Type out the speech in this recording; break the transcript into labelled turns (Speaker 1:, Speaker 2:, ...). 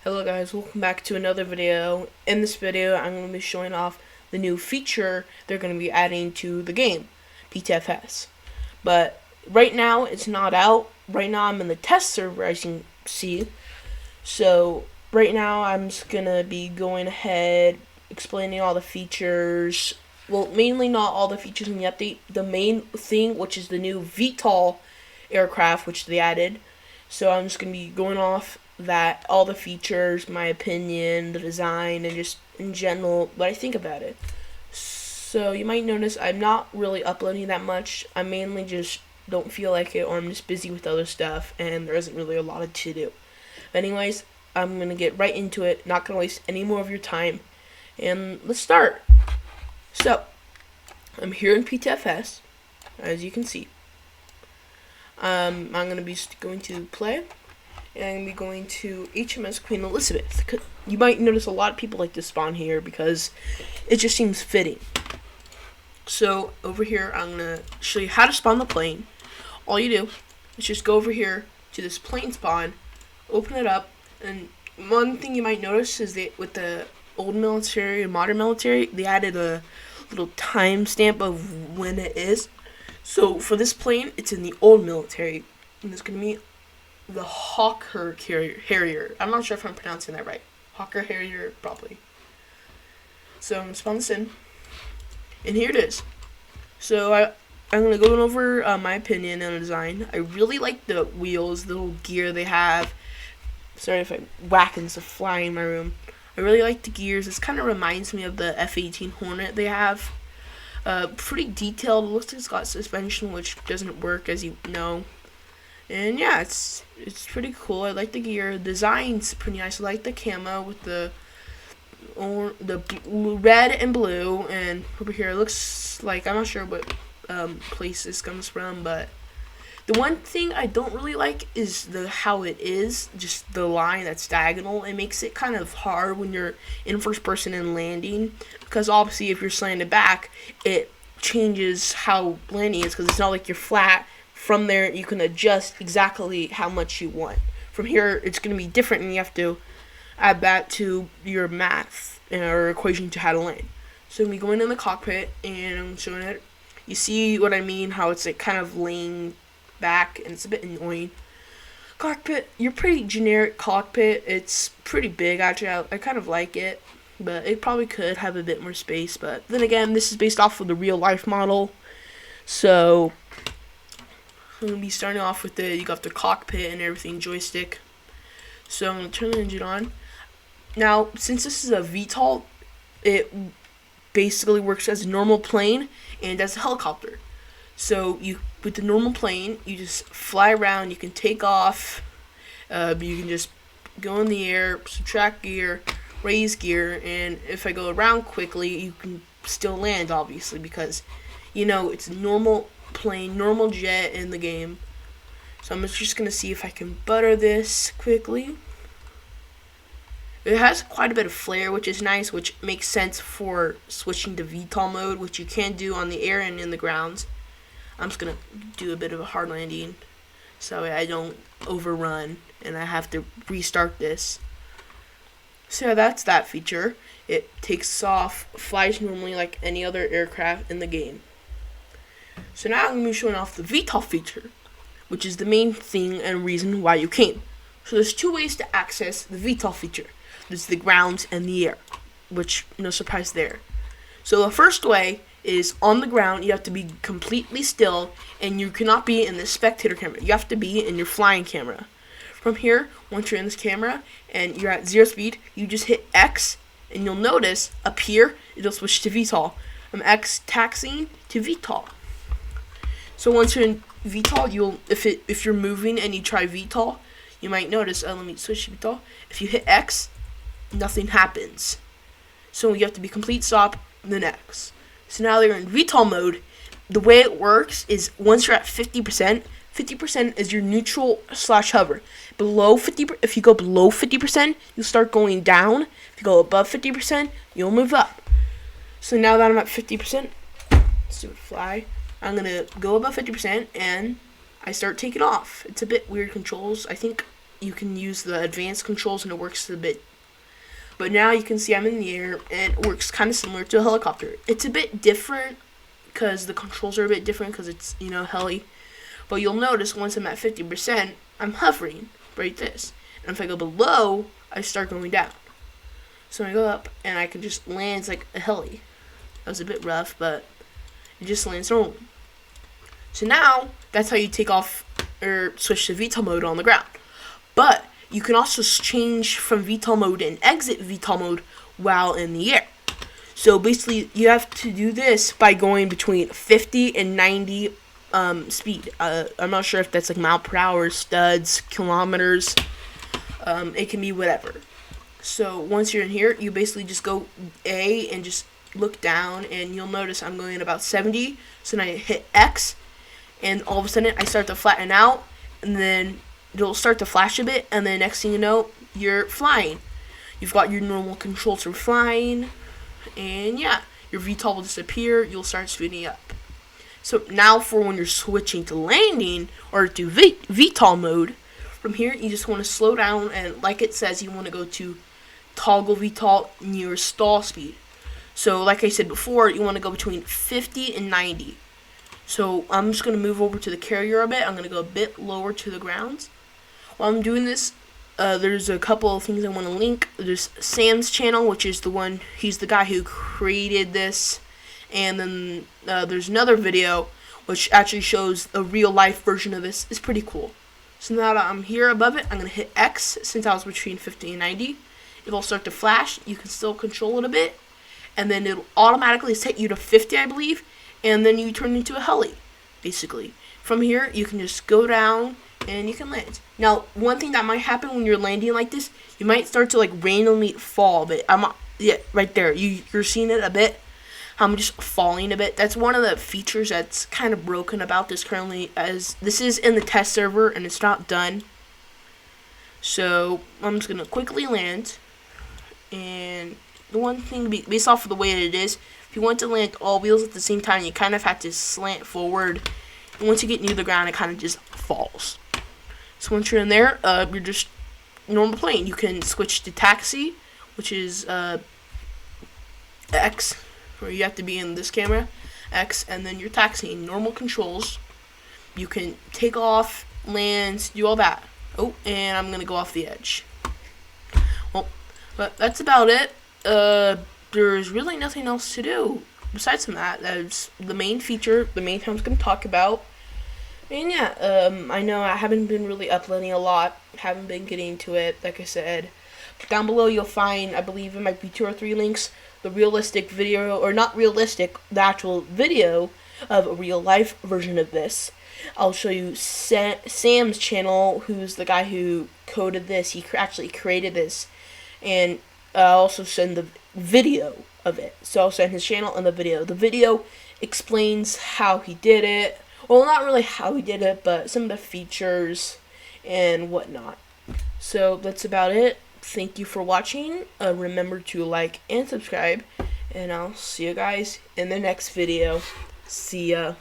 Speaker 1: Hello guys, welcome back to another video. In this video, I'm going to be showing off the new feature they're going to be adding to the game, PTFS. But right now, it's not out. Right now, I'm in the test server, as you can see. So right now, I'm just going to be going ahead, explaining all the features. Well, mainly not all the features in the update. The main thing, which is the new V-TOL aircraft, which they added. So I'm just going to be going off that, all the features, my opinion, the design, and just in general what I think about it. So you might notice I'm not really uploading that much. I mainly just don't feel like it, or I'm just busy with other stuff and there isn't really a lot to do. But anyways, I'm going to get right into it, not going to waste any more of your time, and let's start. So I'm here in PTFS, as you can see. I'm going to be going to play, and I'm going to be going to HMS Queen Elizabeth. You might notice a lot of people like to spawn here because it just seems fitting. So over here, I'm going to show you how to spawn the plane. All you do is just go over here to this plane spawn, open it up, and one thing you might notice is that with the old military and modern military, they added a little timestamp of when it is. So for this plane, it's in the old military, and it's going to be the Hawker Harrier. I'm not sure if I'm pronouncing that right. Hawker Harrier, probably. So I'm going to spawn this in, and here it is. So I'm going to go over my opinion on the design. I really like the wheels, the little gear they have. Sorry if I'm whacking some fly in my room. I really like the gears. This kind of reminds me of the F-18 Hornet they have. Pretty detailed. It looks like it's got suspension, which doesn't work, as you know. And yeah, it's pretty cool. I like the gear. The design's pretty nice. I like the camo with the red and blue. And over here, it looks like, I'm not sure what place this comes from, but the one thing I don't really like is how it is, just the line that's diagonal. It makes it kind of hard when you're in first person and landing, because obviously if you're slanted back, it changes how landing is, because it's not like you're flat. From there, you can adjust exactly how much you want. From here, it's going to be different, and you have to add that to your math or equation to how to land. So we go into the cockpit, and I'm showing it. You see what I mean? How it's like kind of laying back, and it's a bit annoying. Cockpit, your pretty generic cockpit. It's pretty big, actually. I kind of like it, but it probably could have a bit more space. But then again, this is based off of the real life model, so I'm going to be starting off with you got the cockpit and everything, joystick. So I'm going to turn the engine on. Now, since this is a V-TOL, it basically works as a normal plane and as a helicopter. So with the normal plane, you just fly around, you can take off, you can just go in the air, subtract gear, raise gear, and if I go around quickly, you can still land, obviously, because, you know, it's normal plane, normal jet in the game. So I'm just going to see if I can butter this quickly. It has quite a bit of flare, which is nice, which makes sense for switching to V-TOL mode, which you can do on the air and in the grounds. I'm just going to do a bit of a hard landing so I don't overrun and I have to restart this. So that's that feature. It takes off, flies normally like any other aircraft in the game. So now I'm going to be showing off the V-TOL feature, which is the main thing and reason why you came. So there's two ways to access the V-TOL feature. There's the ground and the air, which no surprise there. So the first way is on the ground. You have to be completely still, and you cannot be in the spectator camera. You have to be in your flying camera. From here, once you're in this camera and you're at 0 speed, you just hit X, and you'll notice up here it'll switch to V-TOL. I'm X taxiing to V-TOL. So once you're in V-TOL, if you're moving and you try V-TOL, you might notice. Let me switch to V-TOL. If you hit X, nothing happens. So you have to be complete stop, then X. So now they're in V-TOL mode. The way it works is once you're at 50%, 50% is your neutral / hover. Below 50, if you go below 50%, you'll start going down. If you go above 50%, you'll move up. So now that I'm at 50%, let's do it fly. I'm going to go above 50% and I start taking off. It's a bit weird controls. I think you can use the advanced controls and it works a bit. But now you can see I'm in the air and it works kind of similar to a helicopter. It's a bit different because the controls are a bit different because it's, heli. But you'll notice once I'm at 50%, I'm hovering like this. And if I go below, I start going down. So I go up and I can just land like a heli. That was a bit rough, but it just lands normally. So now, that's how you take off or switch to V-TOL mode on the ground. But you can also change from V-TOL mode and exit V-TOL mode while in the air. So basically, you have to do this by going between 50 and 90 speed. I'm not sure if that's like mile per hour, studs, kilometers. It can be whatever. So once you're in here, you basically just go A and just look down, and you'll notice I'm going at about 70. So then I hit X, and all of a sudden I start to flatten out, and then it'll start to flash a bit, and then next thing you know, you're flying. You've got your normal controls for flying, and yeah, your VTOL will disappear, you'll start speeding up. So now for when you're switching to landing, or to VTOL mode, from here you just want to slow down, and like it says, you want to go to toggle VTOL near stall speed. So like I said before, you want to go between 50 and 90. So I'm just going to move over to the carrier a bit. I'm going to go a bit lower to the ground. While I'm doing this, there's a couple of things I want to link. There's Sam's channel, which is the one, he's the guy who created this. And then there's another video, which actually shows a real life version of this. It's pretty cool. So now that I'm here above it, I'm going to hit X since I was between 50 and 90. It'll start to flash. You can still control it a bit. And then it'll automatically set you to 50, I believe. And then you turn into a heli, basically. From here, you can just go down and you can land. Now, one thing that might happen when you're landing like this, you might start to like randomly fall a bit. Yeah, right there. You're seeing it a bit. I'm just falling a bit. That's one of the features that's kind of broken about this currently, as this is in the test server and it's not done. So I'm just gonna quickly land. And the one thing, based off of the way that it is, if you want to land all wheels at the same time, you kind of have to slant forward. And once you get near the ground, it kind of just falls. So once you're in there, you're just normal plane. You can switch to taxi, which is X, where you have to be in this camera, X, and then you're taxiing. Normal controls. You can take off, land, do all that. Oh, and I'm going to go off the edge. Well, but that's about it. There's really nothing else to do besides from that. That's the main feature, the main thing I'm going to talk about. And yeah, I know I haven't been really uploading a lot, haven't been getting to it, like I said. But down below you'll find, I believe it might be 2 or 3 links, the realistic video, or not realistic, the actual video of a real life version of this. I'll show you Sam's channel, who's the guy who coded this. He actually created this. And I'll also send the video of it. So I'll send his channel and the video. The video explains how he did it. Well, not really how he did it, but some of the features and whatnot. So that's about it. Thank you for watching. Remember to like and subscribe. And I'll see you guys in the next video. See ya.